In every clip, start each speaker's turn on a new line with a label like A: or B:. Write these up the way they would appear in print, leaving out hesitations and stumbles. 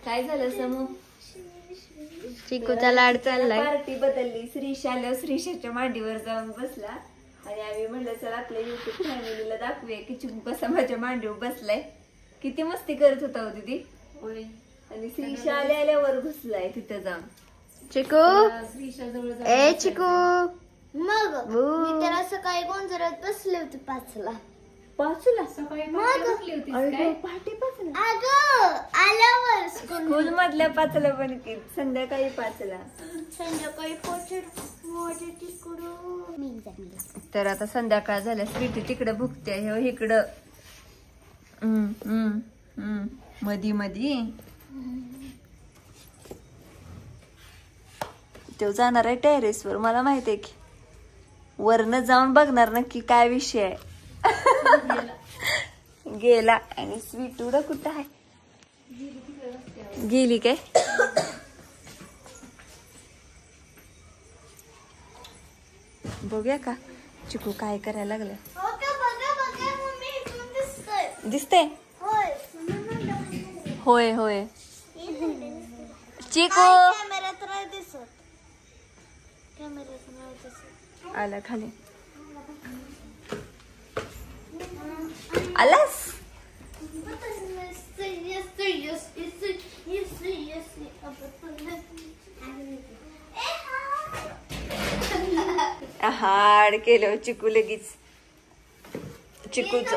A: काय झालं समू?
B: चिकूचा लाड चाललाय.
A: पार्टी बदलली. श्रीश आल्यावर श्रीशाच्या मांडीवर जाऊन बसला आणि आम्ही म्हणलं चल आपल्या युट्यूब फॅमिलीला दाखवूया की चिकू कसा माझ्या मांडीवर बसलाय. किती मस्ती करत होता हो दीदी. आणि श्रीशा आल्यावर घुसलाय तिथं जाऊन.
B: चिकू
A: श्रीशाजवळ
B: ए चिकू
C: मग मी तर सकाळी गोंधळात बसले होते 5ला.
A: 5ला
C: सकाळी
A: पहाटे 5ला
C: अगं आल्यावर
A: स्कूल मधल्या 5ला पण की संध्याकाळी 5ला.
C: संध्याकाळी
A: तर आता संध्याकाळ झाल्या. स्वीटी तिकडे भुकते हे इकडं मधी मधी तो जाणार आहे टेरेस वर. मला माहित आहे की वरनं जाऊन बघणार नक्की काय विषय आहे. गेला. आणि स्वीटूड कुठं आहे? गेली काय? बघूया का चिकू काय करायला लागलं. दिसतंय? होय होय. चिकू आला खाली. आलास? हाड केलं चिकू लगेच. चिकूच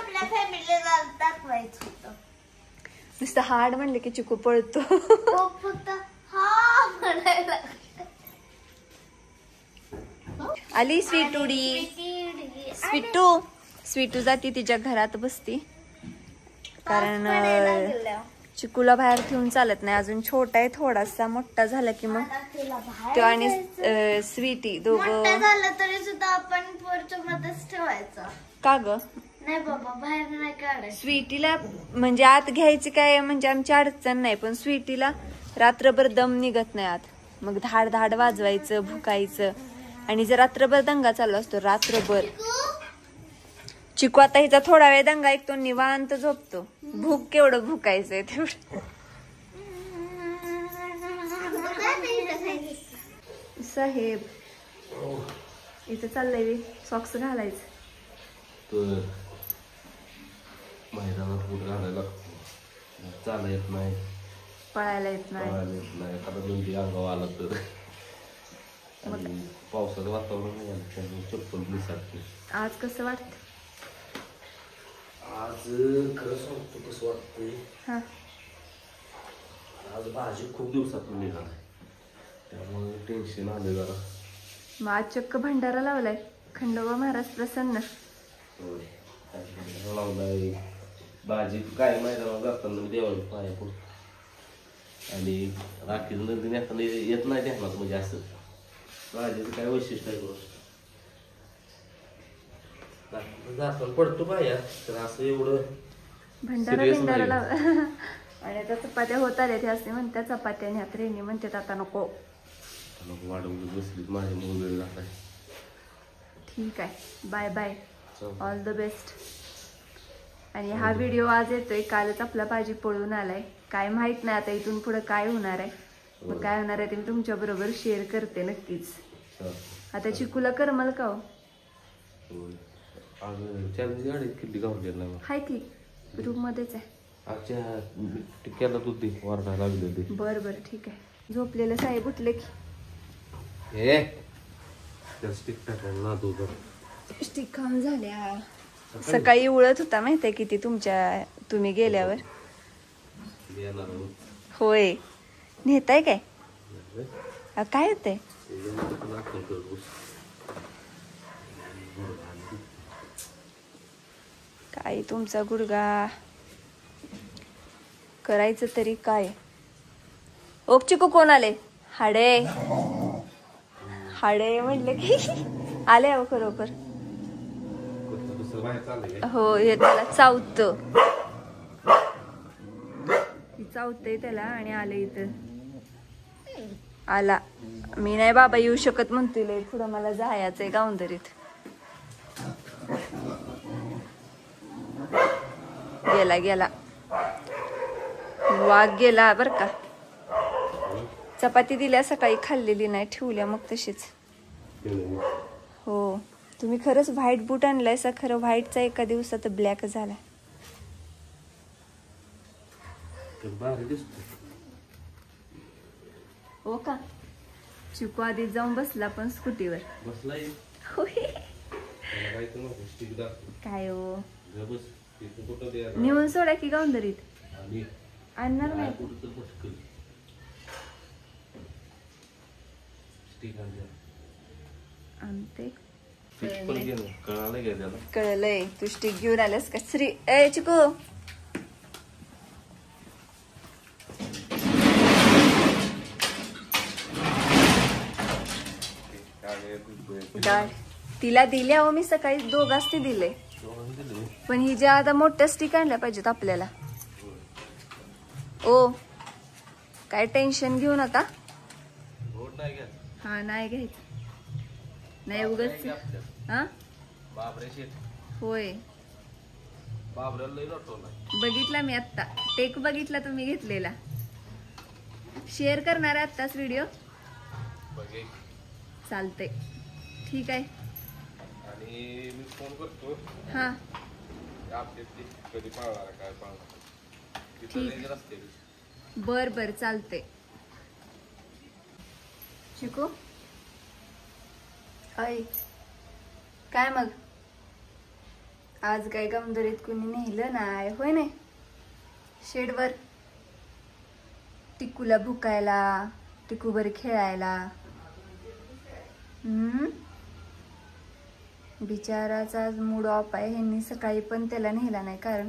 A: नुसतं हाड म्हणलं की चिकू पळतो. आली स्वीटुडी. स्वीटू जाती तिच्या घरात बसती कारण चिकूला बाहेर ठेवून चालत नाही. अजून छोटा आहे थोडासा. मोठा झाला की मग तो आणि स्वीटी दोघं
C: झालं तरी सुद्धा आपण पोरच्या मध्येच ठेवायचं.
A: का ग?
C: नाही बाबा बाहेर नाही काढायचं.
A: स्वीटीला म्हणजे आत घ्यायची काय म्हणजे आमची अडचण नाही पण स्वीटीला रात्रभर दम निघत नाही आत. मग धाड धाड वाजवायचं भुकायचं आणि जर रात्रभर दंगा चालू असतो रात्रभर. चिकू आता हिचा थोडा वेळ दंगा ऐकतो निवांत झोपतो. भूक केवढं भुकायचंय तेवढं. साहेब इथं चाललंय सॉक्स घालायचं.
D: मैदानात फूट घालायला चालता येत नाही.
A: पळायला येत नाही.
D: एखादा म्हणजे अंगावर आला तर. आणि पावसाचं वातावरण त्यामुळे चप्पल दिसत.
A: आज कसं वाटत?
D: आज खरं सांगतो कसं वाटतंय. आज भाजी खूप दिवसातून निघालाय त्यामुळे टेन्शन आलं जरा.
A: मग आज चक्क भंडारा लावलाय. खंडोबा महाराज प्रसन्न.
D: लावलाय भाजी काय मैदानावर जाताना मी देवाला पाया पडतो. आणि राखीचं नंतर येताना येत नाही ध्यानात म्हणजे असं भाजीचं काय वैशिष्ट्य आहे. जाताना पडतो पाया तर असं एवढं
A: भंडारा लाव. आणि आता चपात्या होत आल्या ते असते म्हणतात चपात्या ह्यात रेणी म्हणतात आता नको
D: वाढवून बसली माझ्या मुलं जात आहे.
A: ठीक आहे. Bye bye. All the best. आणि हा व्हिडिओ आज येतोय. कालच आपला भाजी पळून आलाय. काय माहित नाही आता इथून पुढे काय होणार आहे. मग काय होणार आहे ते मी तुमच्या बरोबर शेअर करते नक्कीच. आता चिकूला करमल का हो? हाय की रूम मध्येच आहे.
D: टिक्याला दूध दे वारडा लागले.
A: बर बर ठीक आहे. झोपलेलं साहेब उठले की स्टिक खाऊन झाल्या. सकाळी उळत होता माहितीये किती तुम्ही गेल्यावर. होय नेताय काय? काय होतंय? काय तुमचा गुडगा करायचं तरी काय. ओक चिकू कोण आले? हाडे हाडे म्हटले की आले अहो खरोखर. हो हे त्याला चावतंय त्याला आणि आलं इथं. आला. मी नाही बाबा येऊ शकत म्हणते पुढं मला जायचंय गावंदरीत. गेला वाघ गेला बर का. चपाती दिल्या सकाळी, खाल्लेली नाही, ठेवल्या मग तशीच. हो, तुम्ही खरंच व्हाईट बूट आणलायसा. खरं व्हाईटचा एका दिवसात ब्लॅक झालाय. हो का? चिकू आधी जाऊन बसला पण स्कूटीवर.
D: बसलाय
A: काय हो, नेऊन सोडा की गावंदरीत. आणणार नाही. आणते. कळलंय, तू स्टिक घेऊन आल्यास का? श्री ए चिकू, तिला दिल्या हो मी सकाळी, दोघांनी दिले. पण ही ज्या आता मोठ्या स्टिक आणल्या पाहिजेत आपल्याला. ओ, काय टेन्शन घेऊ नका. हा, नाही घ्यायचं. नाही उगाच. हा, होय, बघितला मी आत्ता. टेक बघितला तुम्ही घेतलेला. शेअर करणार आहे आत्ताच व्हिडिओ. चालतंय, ठीक आहे.
D: आणि मी फोन करतो.
A: हा,
D: कधी पाळणार काय पाळणार.
A: बर बर, चालतंय. शिकू आई, काय मग आज काय गमदरीत कुणी नेलं नाही होय? नाही, शेडवर टिकूला भुकायला, टिकूबर खेळायला. बिचाराचा आज मूड ऑफ आहे. ह्यांनी सकाळी पण त्याला नेला नाही, कारण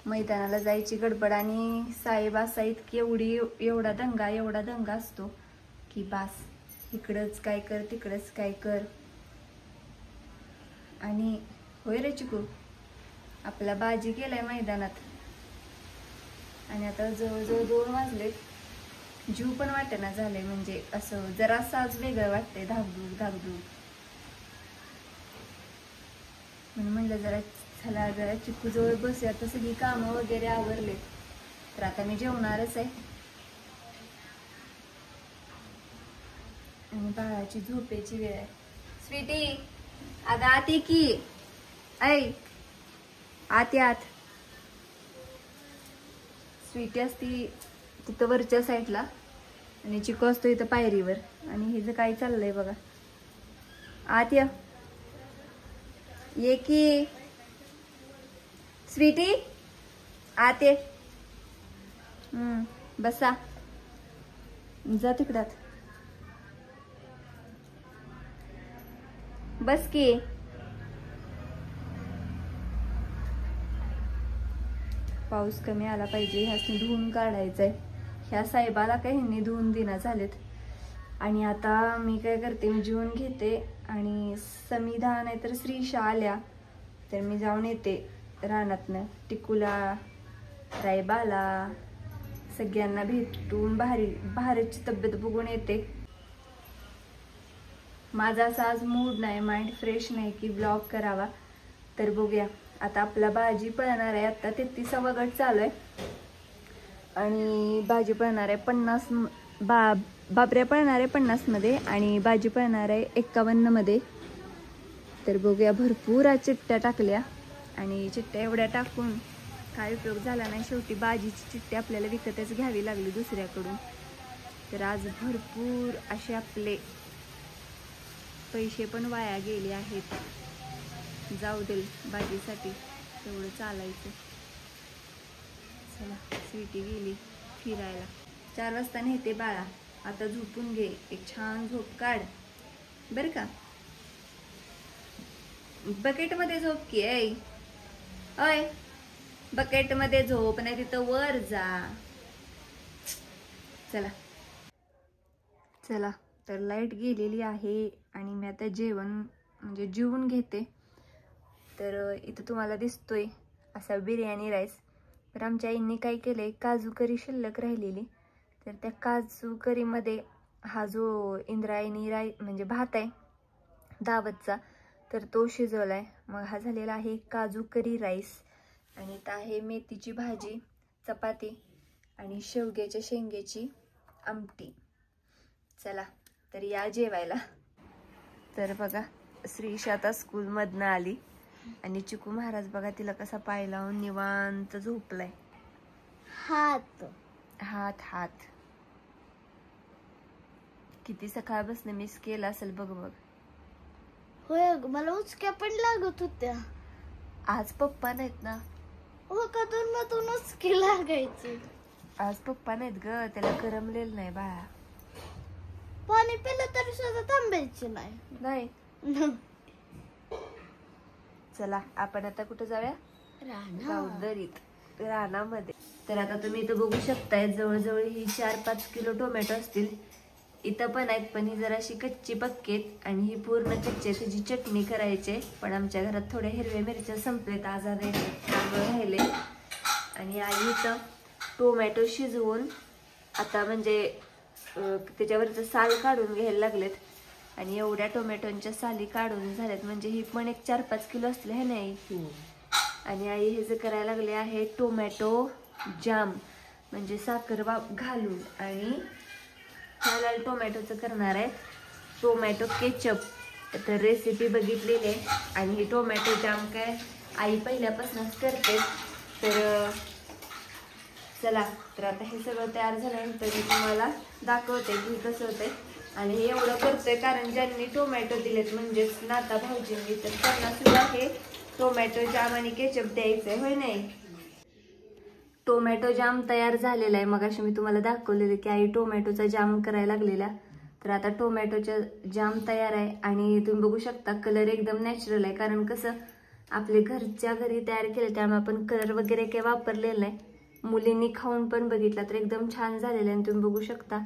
A: मैदानाला जायची गडबड. आणि साहेब असा इतकी एवढा दंगा असतो की बास, इकडंच काय कर, तिकडंच काय कर. आणि होय रे चिकू, आपला बाजी केलाय मैदानात. आणि आता जवळजवळ 2 वाजलेत. जीव पण वाटेना झालंय. म्हणजे असं जरासं आज वेगळं वाटतंय, धाकधूक. म्हणून म्हणलं जरा चिकू जवळ बसूया. आता सगळी कामं वगैरे आवरले, तर आता मी जेवणारच आहे. आणि बाळाची झोपेची वेळ आहे. स्वीटी, अगं आत ये की. ऐ, आत. स्वीटी असती तिथं वरच्या साईडला आणि चिकू असतो इथं पायरीवर. आणि हिचं काय चाललंय बघा. आत ये की स्वीटी, आत ये. बसा, जा तिकडात बस की. पाऊस कमी आला पाहिजे, ह्यासनी धुवून काढायचंय. ह्या साहेबाला काही ह्यांनी धुवून दिना झालेत. आणि आता मी काय करते, मी जेवून घेते. आणि समिधा नाहीतर श्रीशा आल्या तर मी जाऊन येते रानातनं. टिकूला, रायबाला, सगळ्यांना भेटून भारतची तब्येत बघून येते. माझा असा आज मूड नाही, माइंड फ्रेश नाही की ब्लॉग करावा. तर बघूया. आता आपला भाजी पळणार आहे. आता 33वा गट चालू आहे. आणि भाजी पळणार आहे 50. बाबऱ्या पळणार आहे 50 मध्ये आणि भाजी पळणार आहे 51 मध्ये. तर बघूया. भरपूर आज चिट्ट्या टाकल्या. आणि चिट्ट्या एवढ्या टाकून काय उपयोग झाला नाही. शेवटी भाजीची चिट्टी आपल्याला विकतच घ्यावी लागली दुसऱ्याकडून. तर आज भरपूर असे आपले पैसे पण वाया गेले आहेत. जाऊ दे, भाजीसाठी तेवढं चालायचं. चला, स्वीटी गेली फिरायला. 4 वाजता नेते बाळा. आता झोपून घे, एक छान झोप काढ बर का. बकेट मध्ये झोप की. अय, बकेट मध्ये झोप, नाही तिथं वर जा. चला तर लाईट गेलेली आहे आणि मी आता जेवून घेते. तर इथं तुम्हाला दिसतोय असा बिर्याणी राईस. तर आमच्या आईंनी काय केलंय, काजू करी शिल्लक राहिलेली, तर त्या काजू करीमध्ये हा जो इंद्रायणी म्हणजे भात आहे दावतचा, तर तो शिजवलाय. मग हा झालेला आहे काजू करी राईस. आणि इथं आहे मेथीची भाजी, चपाती आणि शेवग्याच्या शेंगेची आमटी. चला तर या जेवायला. तर बघा श्रीशा आता स्कूल मधनं आली आणि चिकू महाराज बघा तिला कसा पाय लावून निवांत झोपलाय.
C: हात
A: हात हात किती सकाळपासून मिस केला असेल बघ बघ.
C: होय मला उचक्या पण लागत होत्या.
A: आज पप्पा नाहीत ना.
C: हो का मधून उचकी लागायची.
A: आज पप्पा नाहीत ग, त्याला करमलेलं नाही बाळा.
C: पाणी पिलं तरी सुद्धा थांबायची
A: नाही. चला आपण आता कुठे जाऊया? जाऊ दरीत रानामध्ये. तर आता तुम्ही इथं बघू शकताय जवळजवळ ही 4-5 किलो टोमॅटो असतील. इथं पण आहेत पण ही जराशी कच्ची पक्केत आणि ही पूर्ण कच्ची. त्याची चटणी करायची पण आमच्या घरात थोड्या हिरव्या मिरच्या संपलेत, आजार राहिले. आणि आई इथं टोमॅटो शिजवून आता म्हणजे त्याच्यावरचं साल काढून घ्यायला लागलेत. आणि एवढ्या टोमॅटोंच्या साली काढून झाल्यात म्हणजे ही पण एक 4-5 किलो असले हे नाही. आणि आई हे जे करायला लागले आहे टोमॅटो जाम म्हणजे साखर घालून. आणि ह्याला टोमॅटोचं करणार आहे टोमॅटो केचप. तर रेसिपी बघितलेली आहे आणि ही टोमॅटो जाम काय आई पहिल्यापासूनच करते. तर चला तर आता हे सगळं तयार झाल्यानंतर मी तुम्हाला दाखवते की कसं होतंय. आणि हे एवढं करतोय कारण ज्यांनी टोमॅटो दिलेत म्हणजेच नाता भाऊजींनी तर त्यांना सुद्धा हे टोमॅटो जाम आणि केचप द्यायचंय होय नाही. टोमॅटो जाम तयार झालेला आहे. मग अशी मी तुम्हाला दाखवलेलं की आई टोमॅटोचा जाम करायला लागलेला. तर आता टोमॅटोचा जाम तयार आहे आणि तुम्ही बघू शकता कलर एकदम नॅचरल आहे कारण कसं आपले घरच्या घरी तयार केलं त्यामुळे आपण कलर वगैरे काही वापरलेलं नाही. मुलींनी खाऊन पण बघितला तर एकदम छान झालेला आहे. आणि तुम्ही बघू शकता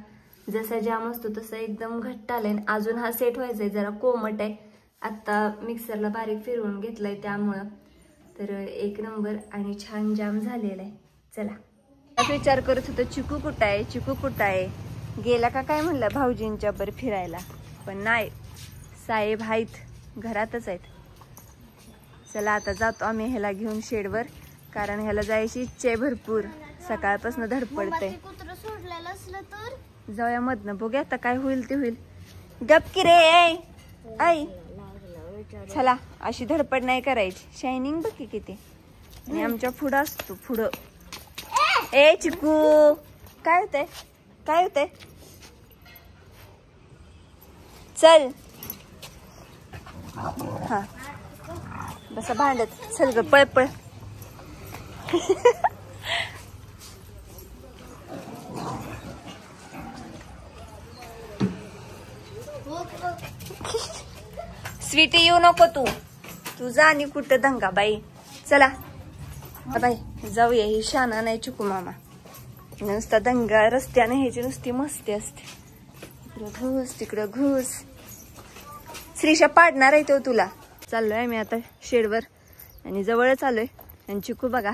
A: जसा जाम असतो तसा एकदम घट्ट आलाय. अजून हा सेट व्हायचा आहे, जरा कोमट आहे. आता मिक्सरला बारीक फिरवून घेतलाय त्यामुळं. तर एक नंबर आणि छान जाम झालेला आहे. चला विचार करत होतो चिकू कुठं आहे, चिकू कुठं आहे, गेला का काय म्हणलं भाऊजींच्या बर फिरायला. पण नाही, साहेब आहेत घरातच आहेत. चला आता जातो आम्ही ह्याला घेऊन शेडवर कारण ह्याला जायची इच्छा आहे भरपूर. सकाळपासून धडपडते.
C: कुत्र सोडलेलं असलं तर
A: जाऊया मधनं बघूया आता काय होईल ते होईल. गपकी रे आई. चला अशी धडपड नाही करायची. शायनिंग बघ किती. आणि आमच्या पुढं असतो पुढं. ए चिकू काय होतंय काय होतंय. चल हा बसा भांडत. चल ग पळ पळ. स्वीटी येऊ नको तू जा आणि कुठं दंगा बाई. चला बाई जाऊया. ही शाना नाही चिकू मामा नुसता दंगा रस्त्याने ह्याची नुसती मस्ती असते. इकडं घुस तिकडं घुस. श्रीशा पाडणार आहे तो तुला. चाललोय मी आता शेडवर आणि जवळच आलोय. आणि चिकू बघा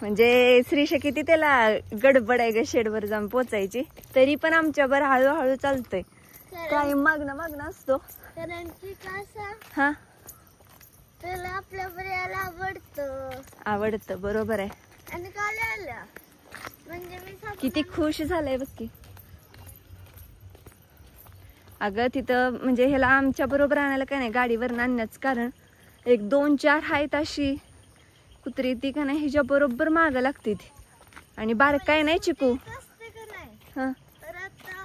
A: म्हणजे श्रीशा किती त्याला गडबड आहे ग शेडवर जाऊन पोचायची. तरी पण आमच्या बरं हळूहळू चालतोय. काय मागणं असतो
C: कारण की कसं
A: हा
C: त्याला आपल्या पर्याला
A: आवडतं बरोबर आहे.
C: आणि काल आलं म्हणजे मी
A: किती खुश झालंय बघ की. अगं तिथं म्हणजे ह्याला आमच्या बरोबर आणायला काय नाही गाडीवर आणण्याच कारण 1-2-4 आहेत अशी कुत्री ती का नाही ह्याच्या बरोबर मागं लागते ती. आणि बारक काय नाही चिकू. हा
C: तर आता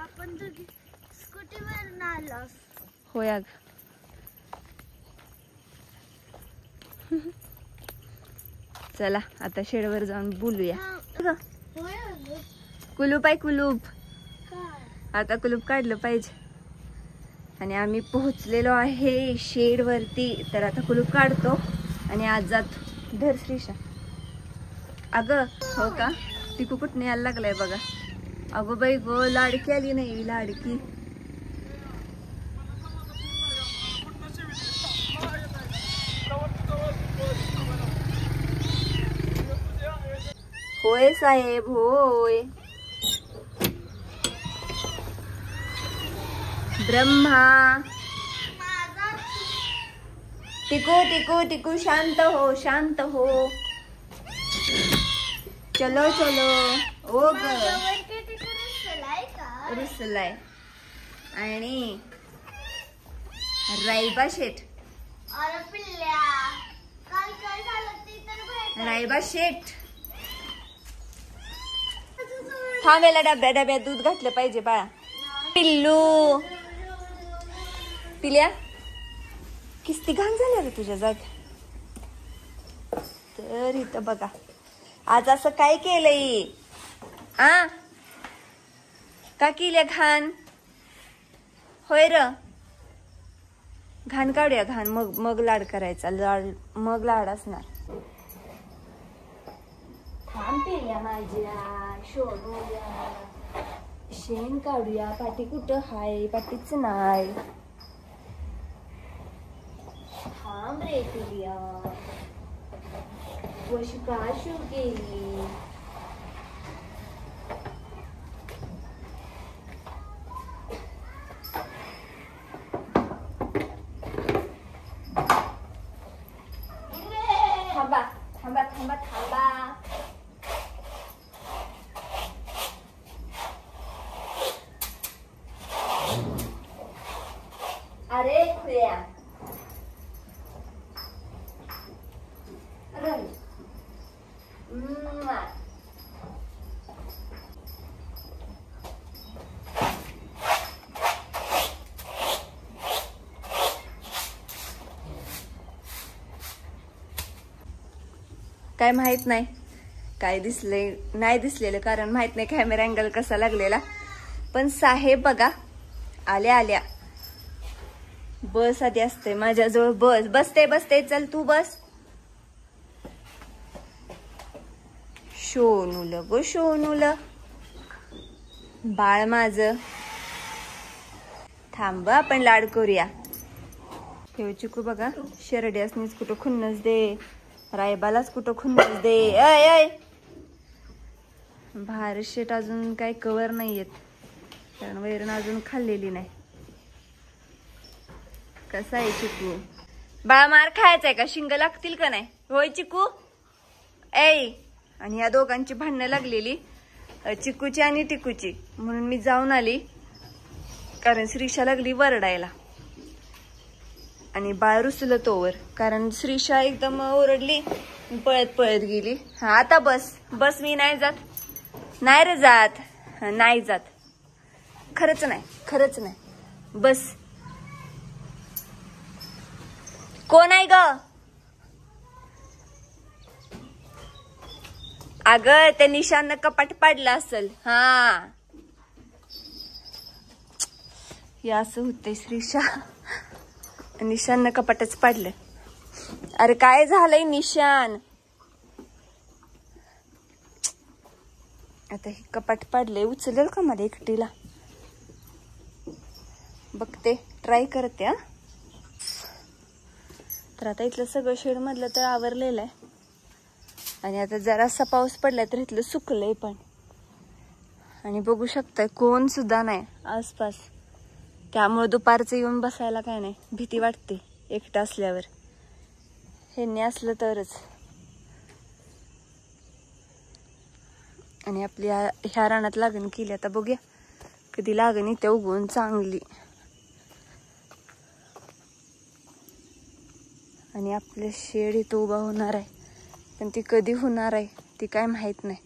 C: आपण दोघी स्कूटीवर आलो.
A: होय अग चला आता शेडवर जाऊन बोलूया. कुलूप आहे कुलूप. आता कुलूप काढलं पाहिजे. आणि आम्ही पोहोचलेलो आहे शेडवरती. तर आता कुलूप काढतो आणि आज जातो. धर श्रीशा. अगं हो का टिकू कुठने यायला लागलाय बघा. अगो बाई गो लाडकी आली नाही लाडकी. होय साहेब होय. ब्रह्मा टिकू टिकू टिकू शांत हो शांत हो. चलो चलो. ओ ग रुसलाय आणि राईबा शेठ.
C: अरे पिल्ल्या काल काय झालं ते तर माहित
A: राईबा शेठ थांबेला डब्यात दूध घातलं पाहिजे बाळा. पिल्लू पिल्या किस्ती घाण झाल्या रे तुझ्या जागी. तर इथं बघा आज असं काय केलंय आ का केल्या घाण होय र. घाण काढूया घाण मग लाड करायचा मग लाड असणार. थांब पिल्या माझ्या शोधूया शेण काढूया. पाटी कुठं हाय पाटीच नाही. थांब रे पिल्या वशी का शिव गेली. थांबा थांबा थांबा थांबा. अरे खुया काय माहित नाही काय नाही दिसलेलं कारण माहित नाही कॅमेरा अँगल कसा लागलेला. पण साहेब बघा आल्या आल्या. बस आधी असते माझ्याजवळ. बसते चल तू बस. शोनूल गो शोनूल बाळ माझ. थांब आपण लाड करूया. ठेव चिकू बघा शेरड्यासनीच कुठं खुन्नस दे रायबालाच कुठं खुन्नस दे. अय भारत शेट अजून काही कवर नाही येत कारण वैरण अजून खाल्लेली नाही. कसा आहे चिकू बाळा मार खायचाय का शिंग लागतील का नाही होय चिकू. ऐ आणि या दोघांची भांडणं लागलेली चिकूची आणि टिकूची म्हणून मी जाऊन आली कारण श्रीषा लागली वरडायला आणि बाळ रुसलं तोवर कारण श्रीषा एकदम ओरडली पळत गेली. हा आता बस मी नाही जात. नाही रे जात नाही जात खरंच नाही बस. कोण आहे ग अगं त्या निशानं कपाट पाडलं असेल. हा या असं होतंय श्रीषा निशान कपाटच पाडलं. अरे काय झालंय निशान आता हे कपाट पाडलंय उचलेल का मला एकटीला बघते ट्राय करते. तर आता इथलं सगळं शेड मधलं तर आवरलेलं आहे आणि आता जरासा पाऊस पडलाय तर इथलं सुकलंय पण. आणि बघू शकताय कोण सुद्धा नाही आसपास त्यामुळे दुपारचं येऊन बसायला काय नाही भीती वाटते एकटं असल्यावर. ह्यांनी असलं तरच. आणि आपली ह्या रानात लागण केली आता बघूया कधी लागण इथे उगवून चांगली. आणि आपलं शेड इथं उभा होणार आहे पण ती कधी होणार आहे ती काय माहित नाही.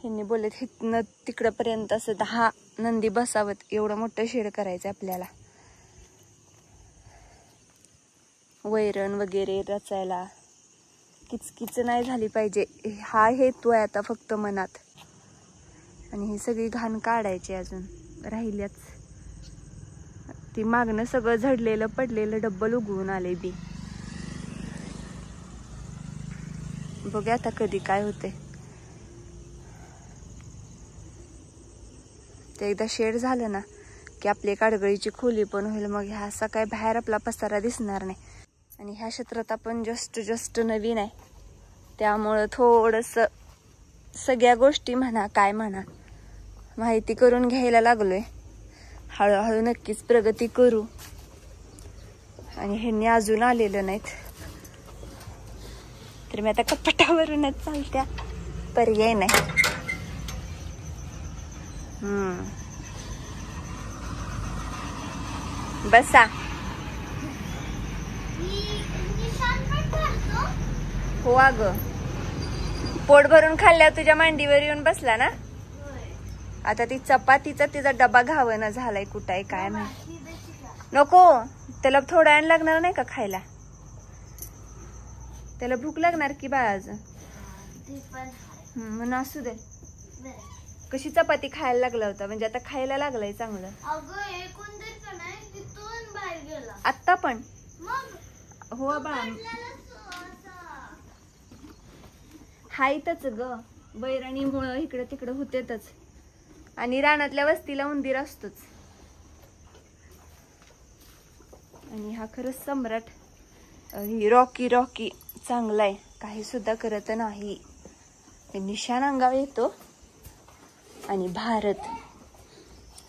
A: ह्यांनी बोलत हितनं तिकडपर्यंत असं 10 नंदी बसावत एवढं मोठं शेड करायचं आपल्याला. वैरण वगैरे रचायला किचकिच नाही झाली पाहिजे हा हेतू आहे आता फक्त मनात. आणि ही सगळी घाण काढायची अजून राहिल्याच. ती मागणं सगळं झडलेलं पडलेलं डब्बल उगवून आले बी. बघूया आता कधी काय होते. ते एकदा शेड झालं ना की आपली काडगळीची खोली पण होईल मग ह्या असा काय बाहेर आपला पसारा दिसणार नाही. आणि ह्या क्षेत्रात आपण जस्ट नवीन आहे त्यामुळं थोडंसं सगळ्या गोष्टी म्हणा काय म्हणा माहिती करून घ्यायला लागलोय. हळूहळू नक्कीच प्रगती करू. आणि ह्यांनी अजून आलेलं नाहीत तर मी आता कपाटावरूनच चालत्या पर्याय नाही. बसा. हो अगं, पोट भरून खाल्ल्यावर तुझ्या मांडीवर येऊन बसला ना. आता ती चपातीचा तिचा डबा घावना झालाय. कुठं आहे काय माहिती. नको, त्याला थोडा वेळ लागणार नाही का खायला. त्याला भूक लागणार की बाळा अजून. म्हणून असू दे. कशी चपाती खायला लागला होता, म्हणजे आता खायला लागलाय चांगलं. आत्ता पण हो बाळा, हायतच ग. बैरणीमुळं इकडे तिकडे होतेच. आणि रानातल्या वस्तीला उंदीर असतोच. आणि हा खरंच सम्राट रॉकी रॉकी चांगलाय, काही सुद्धा करत नाही. निशाण अंगावर येतो. आणि भारत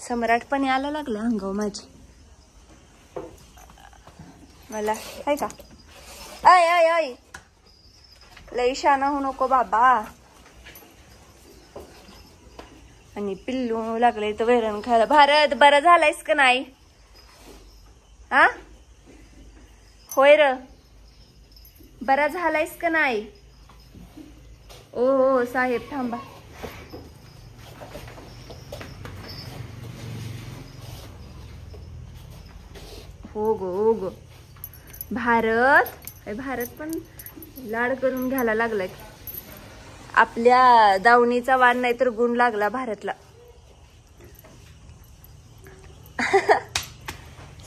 A: सम्राटपणे आला लागला अंगावर माझी. मला आहे का आय आय आय लई शाना हो नको बाबा. आणि पिल्लू लागले तर वैरण खायला. भारत बरा झालायस का नाही. हा होय र, बरा झालायस का नाही. ओ साहेब थांबा. हो गो भारत. भारत पण लाड करून घ्यायला लागलाय. आपल्या दावणीचा वाण नाही तर गुण लागला भारतला.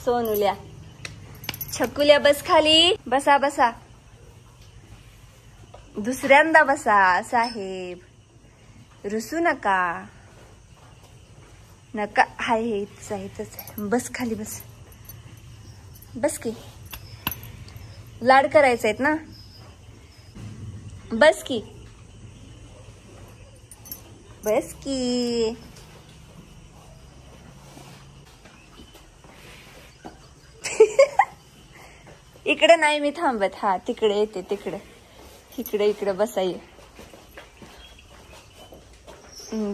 A: सोनुल्या छकुल्या बस खाली. बसा बसा, दुसऱ्यांदा बसा साहेब. रुसू नका नका. हाय हेच. बस खाली बस. बस की, लाड करायचे आहेत ना. बस की बस की. इकडे नाही मी थांबत. हा तिकडे येते. तिकडे इकडे बसाय.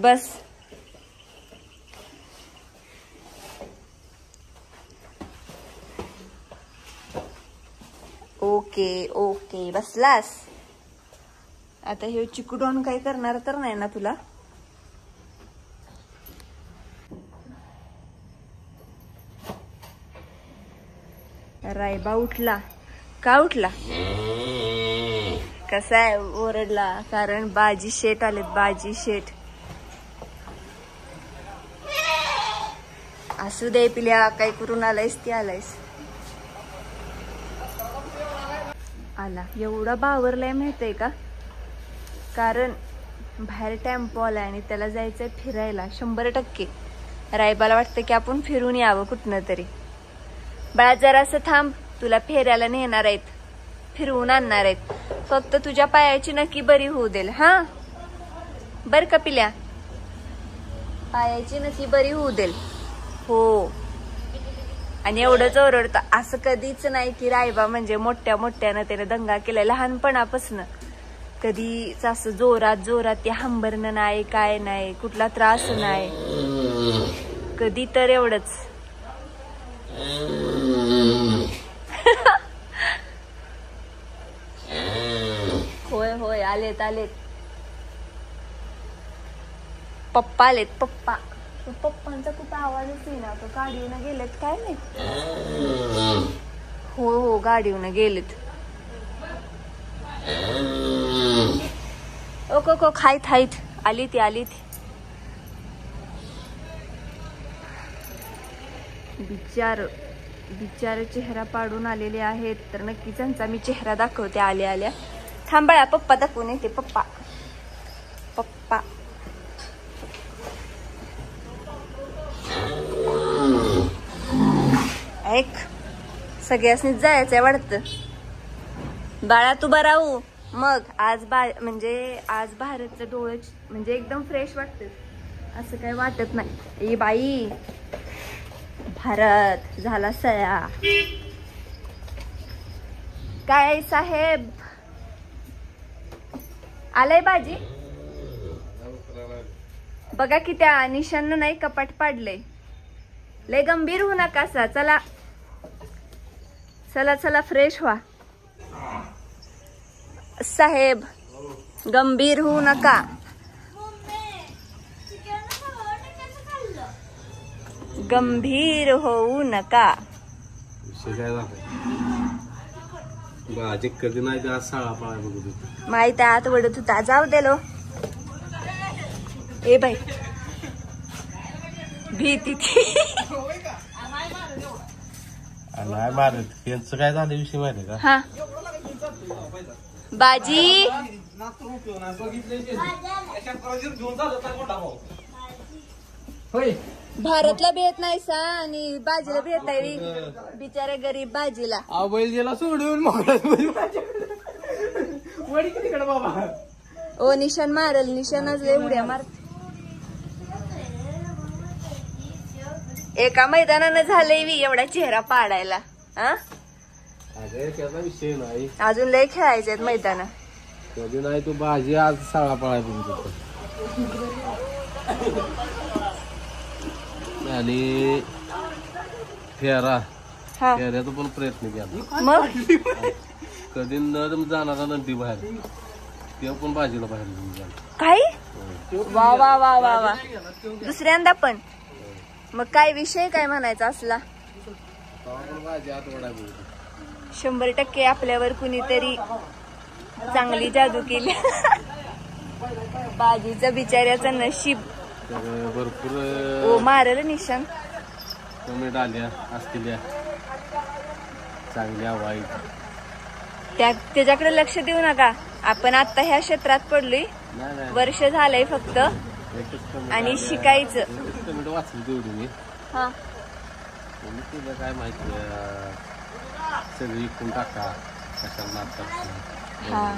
A: बस. ओके बसलास. आता हे चिकुडॉन काय करणार तर नाही ना तुला. रायबा उठला का. उठला कसा आहे. ओरडला कारण बाजी शेठ आलेत. बाजी शेठ. असू दे पिल्या, काय करून आलायस ती आलायस. आला एवढा बावरलाय माहितीये का. कारण बाहेर टेम्पो आलाय आणि त्याला जायचंय फिरायला. 100% रायबाला वाटतं की आपण फिरून यावं कुठनं तरी. बाळा जरासं थांब, तुला फेऱ्याला नेणार आहेत, फिरवून आणणार आहेत. फक्त तुझ्या पायाची नक्की बरी होऊ देल. हा बर का पिल्या, पायाची नक्की बरी होऊ देल. हो. आणि एवढंच ओरडतं. असं कधीच नाही की रायबा म्हणजे मोठ्यानं त्याने दंगा केलाय लहानपणापासून. कधीच असं जोरात ते हंबरणं नाही, काय नाही, कुठला त्रास नाही. कधी तर एवढंच. होय आलेत. पप्पा आलेत. पप्पांचा कुठं आवाजच येईना. तो गाडीवरून गेलेत काय नाही. हो गाडीवरून गेलेत. ओको खाईत आली ती. बिचार चेहरा पाडून आलेले आहेत. तर नक्कीच त्यांचा मी चेहरा दाखवते आल्या. थांबाळा पप्पा दाखवून येते. पप्पा ऐक, सगळ्यासनीच जायचंय वाटतं. बाळा तू बरा राहू. मग आज भारतचं डोळं म्हणजे एकदम फ्रेश वाटतं. असं काही वाटत नाही. बाई भारत झाला सया. काय साहेब आलाय बाजी. बघा की त्या निशांना नाही कपाट पाडलंय. लय गंभीर होऊ नका. चला चला चला फ्रेश व्हा साहेब, गंभीर होऊ नका. गंभीर होऊ नका.
D: विषय काय भाजी कधी नाही का साळा पाळा बघू
A: माहित आत वडत होता. जाऊ देलो ए बाई भीती ती.
D: नाही मारत यांचं काय झालं विषय माहिती का?
A: हा बाजी भारतला भेट नाही सा आणि बाजीला भेट आहे बिचाऱ्या गरीब बाजीला.
E: बैल गेला सोडून बाबा.
A: ओ निशाण मारल, निशाणच लय उड्या मार. एका मैदानानं झालंय वी एवढा चेहरा पाडायला. हा
D: त्याचा विषय नाही,
A: अजून लय खेळायचे मैदान.
D: कधी नाही तू भाजी आज साळा पाळाय बघू आणि फेरा
A: हा
D: फेऱ्याचा पण प्रयत्न केला.
A: मग
D: कधी न जाणारा नंदी बाहेर तेव्हा पण भाजीला बाहेर घेऊन गेला.
A: काय वा वा वा वा वा. दुसऱ्यांदा पण मग काय विषय काय म्हणायचा असला?
D: भाजी आत वडाय
A: 100% आपल्यावर कुणीतरी चांगली जादू केली. बाजीचं बिचाऱ्याचं नशीब.
D: भरपूर
A: ओ मारल निशाण.
D: कमेंट आल्या असलेल्या चांगल्या वाईट.
A: त्याच्याकडे लक्ष देऊ नका. आपण आता ह्या क्षेत्रात पडलोय, वर्ष झालंय फक्त आणि शिकायचं.
D: कमेंट वाचली तेवढी मी.
A: हा
D: तुला काय माहिती सगळी इकून टाका कशाला नाटक.
A: हा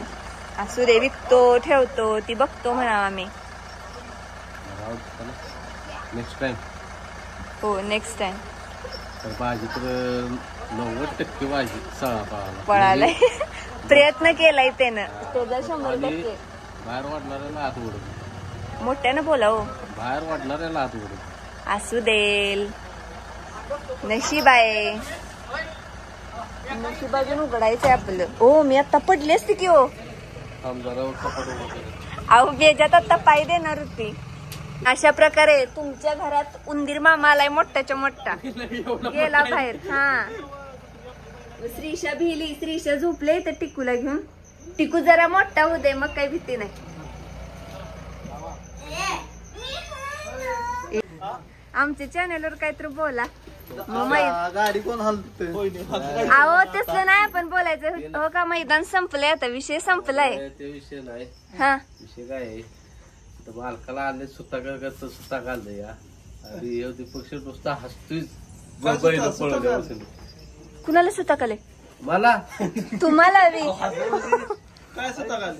A: असू दे, विकतो ठेवतो ती बघतो म्हणा आम्ही.
D: Next time.
A: हो नेक्स्ट टाइम.
D: तर भाजी तर 90% भाजी साळा
A: पळालाय. प्रयत्न केलाय त्यानं त्याचा 100%.
D: बाहेर वाढणाऱ्याला हात उडत.
A: मोठ्यानं बोला हो.
D: बाहेर वाढणाऱ्याला हात उडत.
A: असू देल, नशीब आहे. नशीब अजून उघडायचंय आपलं. ओ मी आता पडली असते की हो. अहो बेजात आता पाय देणार होती. अशा प्रकारे तुमच्या घरात उंदीर मामा आलाय मोठ्याच्या मोठा. गेला बाहेर. हा श्रीषा भिली. श्रीषा झोपले तर टिकूला घेऊन. टिकू जरा मोठा होऊ दे मग काही भीती नाही. आमच्या चॅनलवर काहीतरी बोला.
E: गाडी कोण हलते?
A: अहो तसलं नाही आपण बोलायचं. हो का मैदान संपलंय आता, विषय संपलाय.
D: ते विषय नाही.
A: हा
D: विषय काय आहे तर मालकाला आले सुद्धा करत सुद्धा घाललं या आणि पक्ष नुसता हसतोय.
A: कुणाला सुद्धा कले?
D: मला
A: तुम्हाला बी
E: काय स्वतः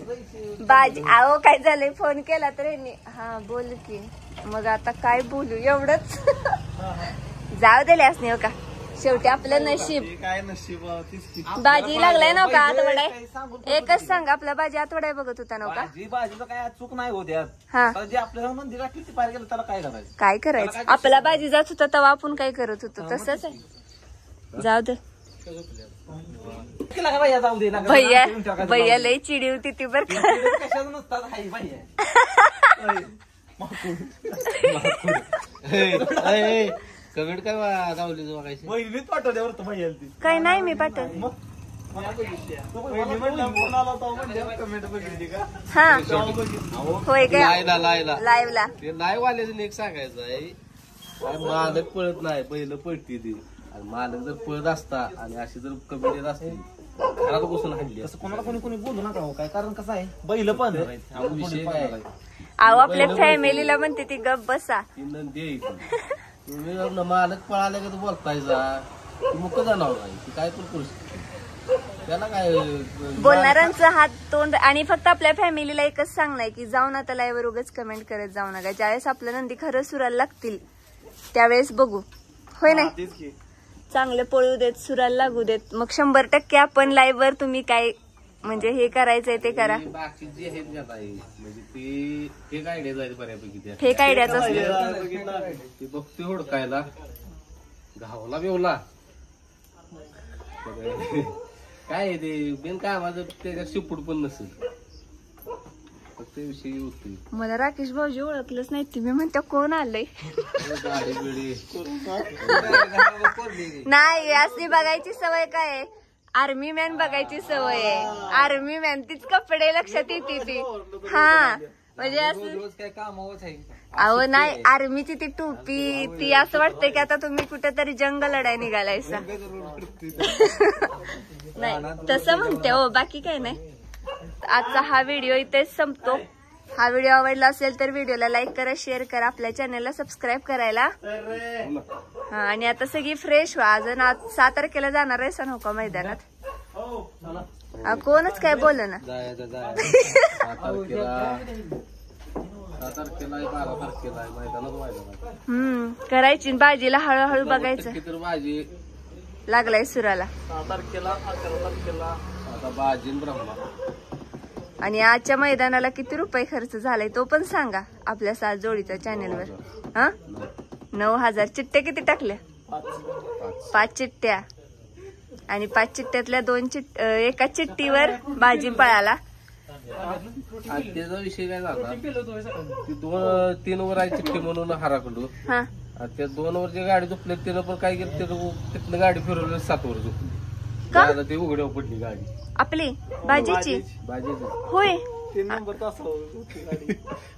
A: बाजी. अहो काय झालंय फोन केला तर हा बोल की. मग आता काय बोलू एवढंच. जाऊ दिले असणे हो का, शेवटी आपलं नशीब.
E: काय नशीब.
A: बाजी लागलाय ना का आतवडाय. एकच सांग आपला बाजी आतवडाय बघत होता ना का.
E: भाजीचं काय चूक नाही होत यात.
A: हा
E: जे आपल्याला नंदी गाठी ती पार गेलं त्याला काय करायचं?
A: काय करायचं. आपला बाजी जात होता तेव्हा आपण काय करत होतो तसंच आहे. जाऊ दे
E: जाऊ दे.
A: भैया भैया लय चिडी होती ती बर का.
E: कशाचं नसतात हाय भैया.
D: कमेंट काय गावली बघायची.
E: बहिणीच पाठवल्यावर तर भैया ती
A: काय नाही मी पाठव.
E: कमेंट बघितली का?
A: हा होय काय
D: लायला लायला
A: लाईव्ह ला.
D: ते नाही वाल्याचं एक सांगायचं आहे. मालक पळत नाही पहिलं पळती ती. आणि मालक जर पळत असता आणि अशी जर कमी देत असते घरात बसून हल्ली.
E: तसं कोणाला कोणी कोणी बोलू नका हो. काय कारण कसं आहे बैल पण
D: विषय काय
A: अहो आपल्या फॅमिलीला म्हणते ती गप बसा.
D: ती नंदी आहे. तुम्ही मालक पळाले का तू बोलतायचा तू मुक जाणार नाही. ती काय पण करू शकते. त्याला काय
A: बोलणाऱ्यांचा हात तोंड. आणि फक्त आपल्या फॅमिलीला एकच सांगणार की जाऊ ना त्या लाईव्हवर उगाच कमेंट करत जाऊ नका. ज्यावेळेस आपलं नंदी खरं सुराला लागतील त्यावेळेस बघू. होय नाही चांगले पळू देत, सुराला लागू देत. मग 100% आपण लाईव्ह वर तुम्ही काय म्हणजे हे करायचंय ते करा.
D: बाकी जे आहेत म्हणजे ती फेक आयडिया जाईल बऱ्यापैकी.
A: फेक आयडियाच असलं
D: ती बघते हुडकायला घावला बिवला काय आहे ते बिन काय माझं त्याच्यात शिपूट पण नसेल फक्त विषयी होती
A: मला राकेश भाऊजी ओळखलंच नाही तुम्ही म्हणता कोण आलंय
D: गाडी बिडी
A: नाही असली बघायची सवय काय आहे आर्मी मॅन बघायची सवय आहे आर्मी मॅन तीच कपडे लक्षात येते ती हा म्हणजे असं
E: रोज काय कामावच आहे
A: अहो नाही आर्मीची ती टोपी ती असं वाटतंय की आता तुम्ही कुठेतरी जंग लढाई निघालायसा नाही तसं म्हणते हो बाकी काय नाही आजचा हा व्हिडिओ इथेच संपतो हा व्हिडिओ आवडला असेल तर व्हिडिओला लाईक करा शेअर करा आपल्या चॅनलला सबस्क्राईब करायला हा आणि आता सगळी फ्रेश व्हा अजून आज 6 तारखेला जाणार आहे सण का मैदानात कोणच काय बोल ना
D: 7 तारखेला 12 तारखेला मैदानात
A: करायची भाजीला हळूहळू बघायचं
D: तर भाजी
A: लागलाय सुराला
E: 6 तारखेला 11 तारखेला
D: आता भाजी ब्रह्मा
A: आणि आजच्या मैदानाला किती रुपये खर्च झालाय तो पण सांगा आपल्या 7 जोडीच्या चॅनेलवर हा 9,000 चिट्ट्या किती टाकल्या 5 चिट्ट्या आणि 5 चिट्ट्यातल्या 2 एका चिट्टीवर भाजी पळाला
D: त्याचा विषय काय झाला ती 2-3 वर आहे चिठ्ठी म्हणून हराकडू
A: हा
D: त्या 2 वर जे गाडी झोपले त्यानं पण काय केलं तिथनं गाडी फिरवली 7 वर झोपली
A: का?
D: ती उघड्यावर पडली गाडी
A: आपली भाजीची
D: भाजीची
A: होय
E: 3 नंबर तास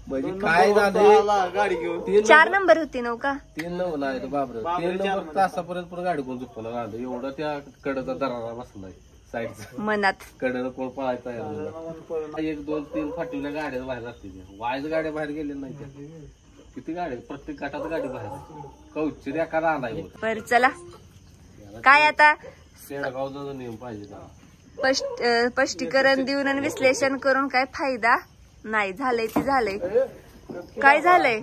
D: म्हणजे काय झालं
E: गाडी घेऊन
A: 4 नंबर होती नव्हता
D: 3 नंबर नाही तर बापरे 3 नंबर तासापर्यंत पण गाडी कोण झोपणार आलं एवढं त्या कडचा दरारा बसलाय साईडचा
A: मनात
D: कडनं कोण पळायचा 1 2 3 फाटीवल्या गाड्या बाहेर असते वायच गाड्या बाहेर गेल्या नाही त्या किती गाड्या प्रत्येक गटात गाडी बाहेर कौचिर एका राहणार
A: बर चला काय आता
D: शेळगावचा नियम पाहिजे
A: स्पष्टीकरण देऊन आणि विश्लेषण करून काय फायदा नाही झालंय ते झालंय काय झालंय